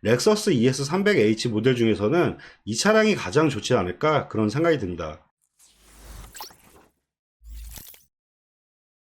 렉서스 ES300H 모델 중에서는 이 차량이 가장 좋지 않을까 그런 생각이 듭니다.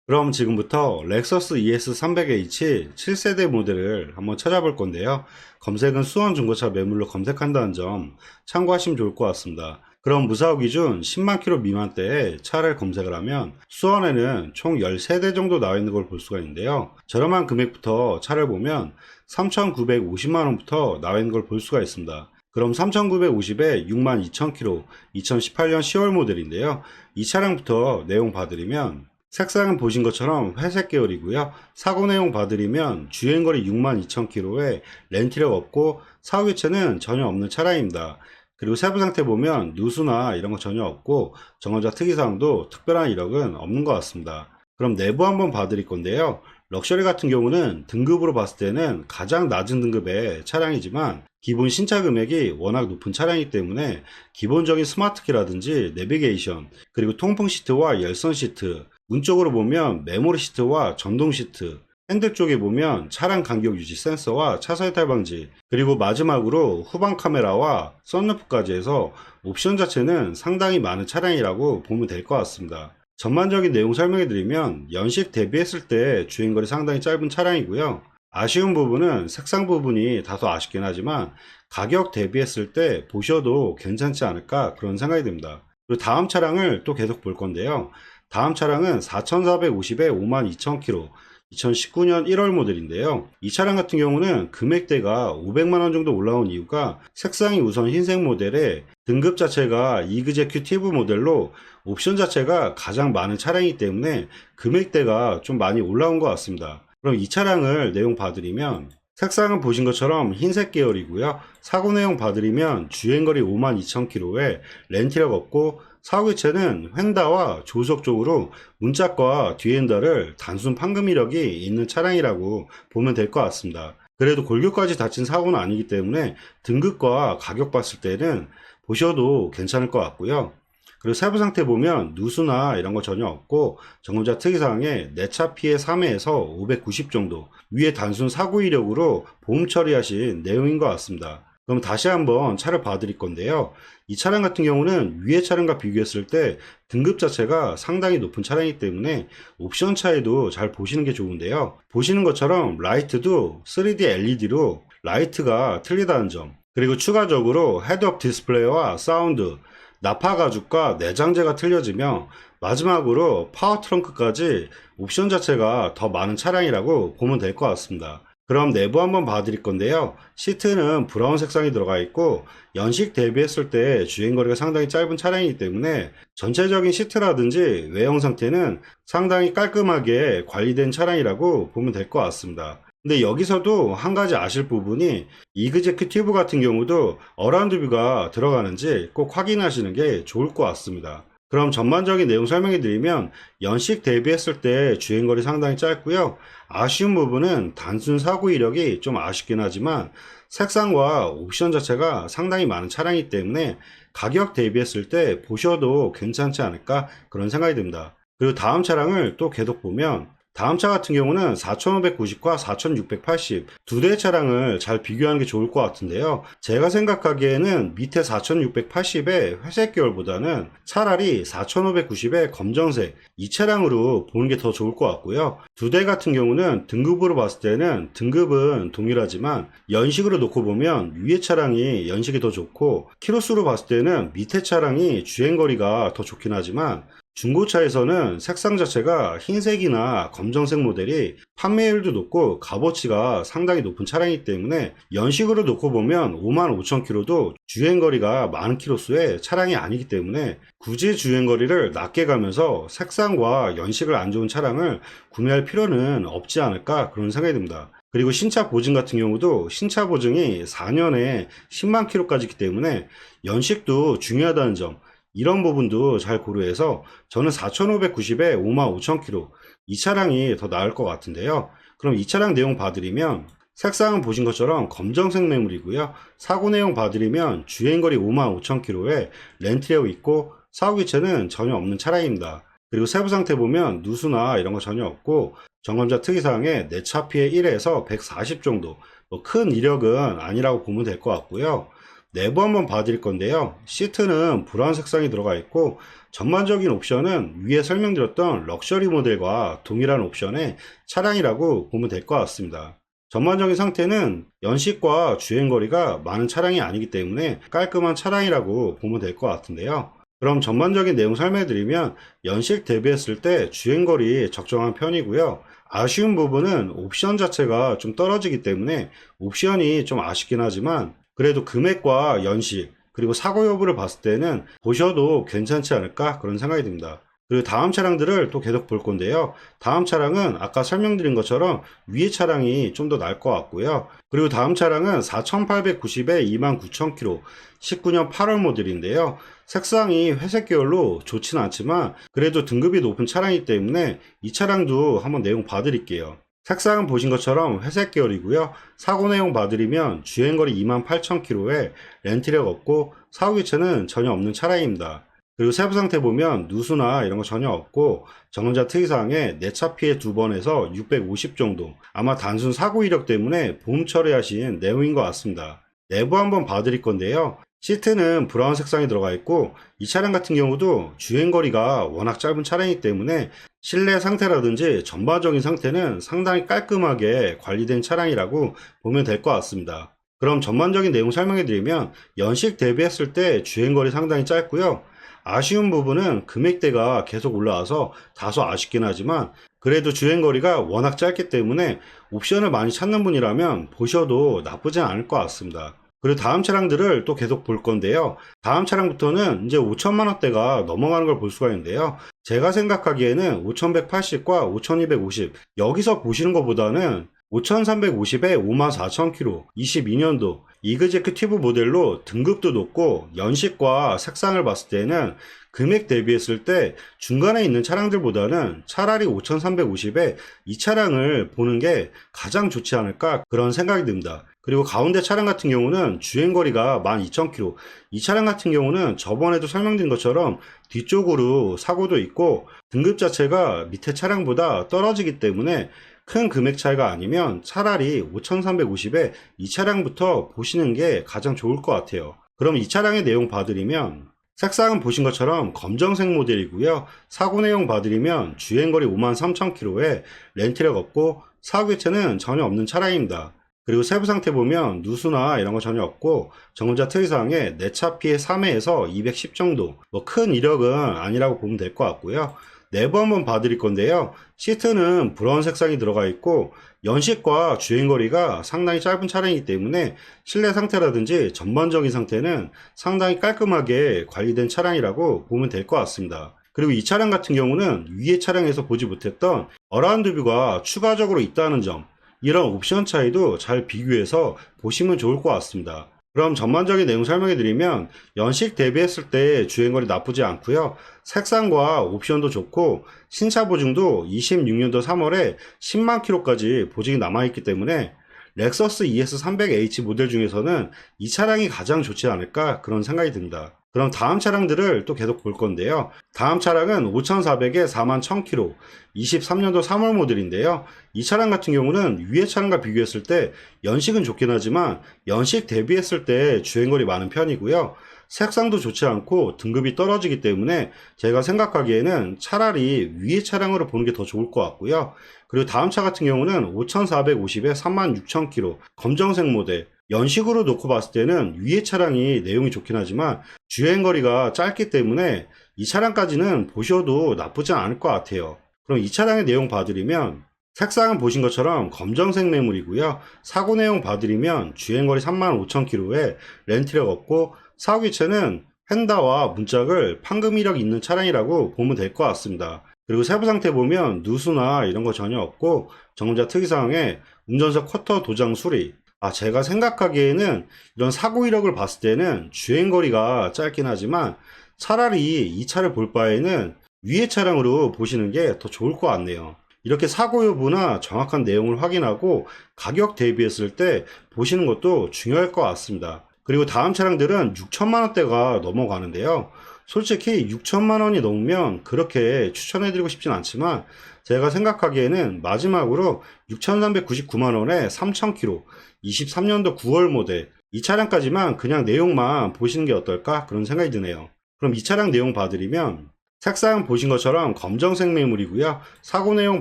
그럼 지금부터 렉서스 ES300H 7세대 모델을 한번 찾아볼 건데요. 검색은 수원 중고차 매물로 검색한다는 점 참고하시면 좋을 것 같습니다. 그럼 무사고 기준 10만 킬로 미만대의 차를 검색을 하면 수원에는 총 13대 정도 나와 있는 걸 볼 수가 있는데요. 저렴한 금액부터 차를 보면 3,950만원부터 나와 있는 걸 볼 수가 있습니다. 그럼 3,950에 62,000km 2018년 10월 모델인데요. 이 차량부터 내용 봐드리면 색상은 보신 것처럼 회색 계열이고요. 사고 내용 봐드리면 주행거리 62,000km에 렌트력 없고 사후 교체는 전혀 없는 차량입니다. 그리고 세부 상태 보면 누수나 이런 거 전혀 없고 정원자 특이사항도 특별한 이력은 없는 것 같습니다. 그럼 내부 한번 봐드릴 건데요. 럭셔리 같은 경우는 등급으로 봤을 때는 가장 낮은 등급의 차량이지만 기본 신차 금액이 워낙 높은 차량이기 때문에 기본적인 스마트키라든지 내비게이션, 그리고 통풍 시트와 열선 시트, 문 쪽으로 보면 메모리 시트와 전동 시트, 핸들 쪽에 보면 차량 간격 유지 센서와 차선 이탈 방지, 그리고 마지막으로 후방 카메라와 썬루프까지 해서 옵션 자체는 상당히 많은 차량이라고 보면 될 것 같습니다. 전반적인 내용 설명해 드리면 연식 대비했을 때 주행거리 상당히 짧은 차량이고요. 아쉬운 부분은 색상 부분이 다소 아쉽긴 하지만 가격 대비했을 때 보셔도 괜찮지 않을까 그런 생각이 듭니다. 그리고 다음 차량을 또 계속 볼 건데요. 다음 차량은 4,450에 52,000km 2019년 1월 모델인데요. 이 차량 같은 경우는 금액대가 500만원 정도 올라온 이유가 색상이 우선 흰색 모델에 등급 자체가 이그제큐티브 모델로 옵션 자체가 가장 많은 차량이기 때문에 금액대가 좀 많이 올라온 것 같습니다. 그럼 이 차량을 내용 봐드리면 색상은 보신 것처럼 흰색 계열이고요. 사고 내용 봐드리면 주행거리 52,000km에 렌트력 없고 사후 교체는 휀다와 조수석 쪽으로 문짝과 뒤엔더를 단순 판금 이력이 있는 차량이라고 보면 될 것 같습니다. 그래도 골격까지 다친 사고는 아니기 때문에 등급과 가격 봤을 때는 보셔도 괜찮을 것 같고요. 그리고 세부 상태 보면 누수나 이런 거 전혀 없고 점검자 특이사항에 내차 피해 3회에서 590 정도, 위에 단순 사고 이력으로 보험 처리하신 내용인 것 같습니다. 그럼 다시 한번 차를 봐드릴 건데요. 이 차량 같은 경우는 위의 차량과 비교했을 때 등급 자체가 상당히 높은 차량이기 때문에 옵션 차이도 잘 보시는 게 좋은데요. 보시는 것처럼 라이트도 3D LED로 라이트가 틀리다는 점, 그리고 추가적으로 헤드업 디스플레이와 사운드, 나파 가죽과 내장재가 틀려지며 마지막으로 파워 트렁크까지 옵션 자체가 더 많은 차량이라고 보면 될 것 같습니다. 그럼 내부 한번 봐드릴 건데요. 시트는 브라운 색상이 들어가 있고 연식 대비했을 때 주행거리가 상당히 짧은 차량이기 때문에 전체적인 시트라든지 외형 상태는 상당히 깔끔하게 관리된 차량이라고 보면 될 것 같습니다. 근데 여기서도 한 가지 아실 부분이 이그제큐티브 같은 경우도 어라운드 뷰가 들어가는지 꼭 확인하시는 게 좋을 것 같습니다. 그럼 전반적인 내용 설명해 드리면 연식 대비했을 때 주행거리 상당히 짧고요. 아쉬운 부분은 단순 사고 이력이 좀 아쉽긴 하지만 색상과 옵션 자체가 상당히 많은 차량이기 때문에 가격 대비했을 때 보셔도 괜찮지 않을까 그런 생각이 듭니다. 그리고 다음 차량을 또 계속 보면 다음 차 같은 경우는 4,590과 4,680 두 대의 차량을 잘 비교하는 게 좋을 것 같은데요. 제가 생각하기에는 밑에 4,680의 회색 계열보다는 차라리 4,590의 검정색 이 차량으로 보는 게 더 좋을 것 같고요. 두 대 같은 경우는 등급으로 봤을 때는 등급은 동일하지만 연식으로 놓고 보면 위에 차량이 연식이 더 좋고 키로수로 봤을 때는 밑에 차량이 주행거리가 더 좋긴 하지만 중고차에서는 색상 자체가 흰색이나 검정색 모델이 판매율도 높고 값어치가 상당히 높은 차량이기 때문에 연식으로 놓고 보면 55,000km도 주행거리가 많은 키로수의 차량이 아니기 때문에 굳이 주행거리를 낮게 가면서 색상과 연식을 안 좋은 차량을 구매할 필요는 없지 않을까 그런 생각이 듭니다. 그리고 신차 보증 같은 경우도 신차 보증이 4년에 10만 킬로까지 있기 때문에 연식도 중요하다는 점, 이런 부분도 잘 고려해서 저는 4,590에 55,000km 이 차량이 더 나을 것 같은데요. 그럼 이 차량 내용 봐드리면 색상은 보신 것처럼 검정색 매물이고요. 사고 내용 봐드리면 주행거리 55,000km에 렌트력 있고 사후 교체는 전혀 없는 차량입니다. 그리고 세부 상태 보면 누수나 이런 거 전혀 없고 점검자 특이사항에 내차 피해 1에서 140 정도, 뭐 큰 이력은 아니라고 보면 될 것 같고요. 내부 한번 봐드릴 건데요. 시트는 브라운 색상이 들어가 있고 전반적인 옵션은 위에 설명드렸던 럭셔리 모델과 동일한 옵션의 차량이라고 보면 될 것 같습니다. 전반적인 상태는 연식과 주행거리가 많은 차량이 아니기 때문에 깔끔한 차량이라고 보면 될 것 같은데요. 그럼 전반적인 내용 설명드리면 연식 대비했을 때 주행거리 적정한 편이고요. 아쉬운 부분은 옵션 자체가 좀 떨어지기 때문에 옵션이 좀 아쉽긴 하지만 그래도 금액과 연식 그리고 사고 여부를 봤을 때는 보셔도 괜찮지 않을까 그런 생각이 듭니다. 그리고 다음 차량들을 또 계속 볼 건데요. 다음 차량은 아까 설명드린 것처럼 위에 차량이 좀 더 나을 것 같고요. 그리고 다음 차량은 4890에 29000km 19년 8월 모델인데요. 색상이 회색 계열로 좋지는 않지만 그래도 등급이 높은 차량이기 때문에 이 차량도 한번 내용 봐드릴게요. 색상은 보신 것처럼 회색 계열이고요. 사고 내용 봐드리면 주행거리 28000km에 렌트력 없고 사고 교체는 전혀 없는 차량입니다. 그리고 세부 상태 보면 누수나 이런 거 전혀 없고 전원자 특이사항에 내차 피해 2번에서 650 정도, 아마 단순 사고 이력 때문에 보험 처리하신 내용인 것 같습니다. 내부 한번 봐드릴 건데요. 시트는 브라운 색상이 들어가 있고 이 차량 같은 경우도 주행거리가 워낙 짧은 차량이기 때문에 실내 상태라든지 전반적인 상태는 상당히 깔끔하게 관리된 차량이라고 보면 될 것 같습니다. 그럼 전반적인 내용 설명해 드리면 연식 대비했을 때 주행거리 상당히 짧고요. 아쉬운 부분은 금액대가 계속 올라와서 다소 아쉽긴 하지만 그래도 주행거리가 워낙 짧기 때문에 옵션을 많이 찾는 분이라면 보셔도 나쁘진 않을 것 같습니다. 그리고 다음 차량들을 또 계속 볼 건데요. 다음 차량부터는 이제 5천만원대가 넘어가는 걸 볼 수가 있는데요. 제가 생각하기에는 5180과 5250 여기서 보시는 것보다는 5350에 54000km 22년도 이그제큐티브 모델로 등급도 높고 연식과 색상을 봤을 때는 금액 대비했을 때 중간에 있는 차량들보다는 차라리 5350에 이 차량을 보는 게 가장 좋지 않을까 그런 생각이 듭니다. 그리고 가운데 차량 같은 경우는 주행거리가 12000km, 이 차량 같은 경우는 저번에도 설명드린 것처럼 뒤쪽으로 사고도 있고 등급 자체가 밑에 차량보다 떨어지기 때문에 큰 금액 차이가 아니면 차라리 5350에 이 차량부터 보시는 게 가장 좋을 것 같아요. 그럼 이 차량의 내용 봐드리면 색상은 보신 것처럼 검정색 모델이고요. 사고 내용 봐드리면 주행거리 53000km에 렌트력 없고 사고 교체는 전혀 없는 차량입니다. 그리고 세부 상태 보면 누수나 이런 거 전혀 없고 전원자 특이사항에 내차 피해 3회에서 210 정도, 뭐 큰 이력은 아니라고 보면 될 것 같고요. 내부 한번 봐드릴 건데요. 시트는 브라운 색상이 들어가 있고 연식과 주행거리가 상당히 짧은 차량이기 때문에 실내 상태라든지 전반적인 상태는 상당히 깔끔하게 관리된 차량이라고 보면 될 것 같습니다. 그리고 이 차량 같은 경우는 위에 차량에서 보지 못했던 어라운드 뷰가 추가적으로 있다는 점, 이런 옵션 차이도 잘 비교해서 보시면 좋을 것 같습니다. 그럼 전반적인 내용 설명해 드리면 연식 대비했을 때 주행거리 나쁘지 않고요. 색상과 옵션도 좋고 신차 보증도 26년도 3월에 10만 킬로까지 보증이 남아있기 때문에 렉서스 ES300H 모델 중에서는 이 차량이 가장 좋지 않을까 그런 생각이 듭니다. 그럼 다음 차량들을 또 계속 볼 건데요. 다음 차량은 5400에 41000km 23년도 3월 모델인데요. 이 차량 같은 경우는 위에 차량과 비교했을 때 연식은 좋긴 하지만 연식 대비했을 때 주행거리 많은 편이고요. 색상도 좋지 않고 등급이 떨어지기 때문에 제가 생각하기에는 차라리 위에 차량으로 보는 게 더 좋을 것 같고요. 그리고 다음 차 같은 경우는 5450에 36000km 검정색 모델, 연식으로 놓고 봤을 때는 위에 차량이 내용이 좋긴 하지만 주행거리가 짧기 때문에 이 차량까지는 보셔도 나쁘지 않을 것 같아요. 그럼 이 차량의 내용 봐드리면 색상은 보신 것처럼 검정색 매물이고요. 사고 내용 봐드리면 주행거리 35000km에 렌트력 없고 사고 교체는 휀다와 문짝을 판금 이력 있는 차량이라고 보면 될 것 같습니다. 그리고 세부 상태 보면 누수나 이런 거 전혀 없고 전원자 특이사항에 운전석 쿼터 도장 수리, 제가 생각하기에는 이런 사고 이력을 봤을 때는 주행거리가 짧긴 하지만 차라리 이 차를 볼 바에는 위에 차량으로 보시는 게 더 좋을 것 같네요. 이렇게 사고 여부나 정확한 내용을 확인하고 가격 대비했을 때 보시는 것도 중요할 것 같습니다. 그리고 다음 차량들은 6천만원대가 넘어가는데요. 솔직히 6천만원이 넘으면 그렇게 추천해드리고 싶진 않지만 제가 생각하기에는 마지막으로 6,399만원에 3,000km, 23년도 9월 모델, 이 차량까지만 그냥 내용만 보시는 게 어떨까? 그런 생각이 드네요. 그럼 이 차량 내용 봐드리면, 색상 보신 것처럼 검정색 매물이고요. 사고 내용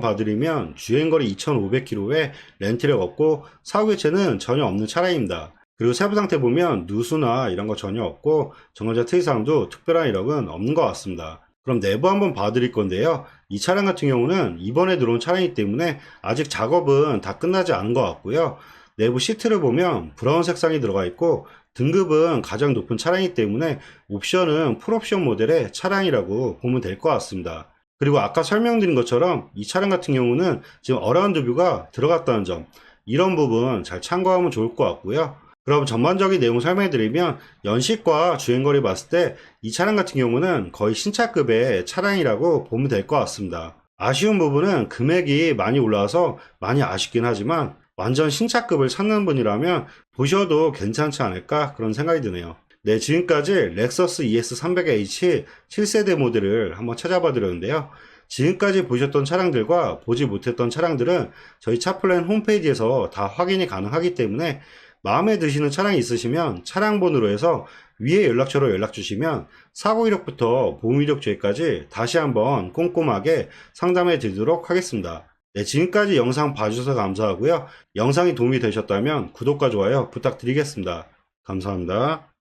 봐드리면 주행거리 2,500km에 렌트력 없고 사고 교체는 전혀 없는 차량입니다. 그리고 세부 상태 보면 누수나 이런 거 전혀 없고 정거자 특이사항도 특별한 이력은 없는 것 같습니다. 그럼 내부 한번 봐드릴 건데요. 이 차량 같은 경우는 이번에 들어온 차량이기 때문에 아직 작업은 다 끝나지 않은 것 같고요. 내부 시트를 보면 브라운 색상이 들어가 있고 등급은 가장 높은 차량이기 때문에 옵션은 풀옵션 모델의 차량이라고 보면 될 것 같습니다. 그리고 아까 설명드린 것처럼 이 차량 같은 경우는 지금 어라운드 뷰가 들어갔다는 점, 이런 부분 잘 참고하면 좋을 것 같고요. 그럼 전반적인 내용 설명해드리면 연식과 주행거리 봤을 때 이 차량 같은 경우는 거의 신차급의 차량이라고 보면 될 것 같습니다. 아쉬운 부분은 금액이 많이 올라와서 많이 아쉽긴 하지만 완전 신차급을 찾는 분이라면 보셔도 괜찮지 않을까 그런 생각이 드네요. 네, 지금까지 렉서스 ES300H 7세대 모델을 한번 찾아봐 드렸는데요. 지금까지 보셨던 차량들과 보지 못했던 차량들은 저희 차플랜 홈페이지에서 다 확인이 가능하기 때문에 마음에 드시는 차량이 있으시면 차량 번호로 해서 위에 연락처로 연락 주시면 사고 이력부터 보험 이력 조회까지 다시 한번 꼼꼼하게 상담해 드리도록 하겠습니다. 네, 지금까지 영상 봐주셔서 감사하고요. 영상이 도움이 되셨다면 구독과 좋아요 부탁드리겠습니다. 감사합니다.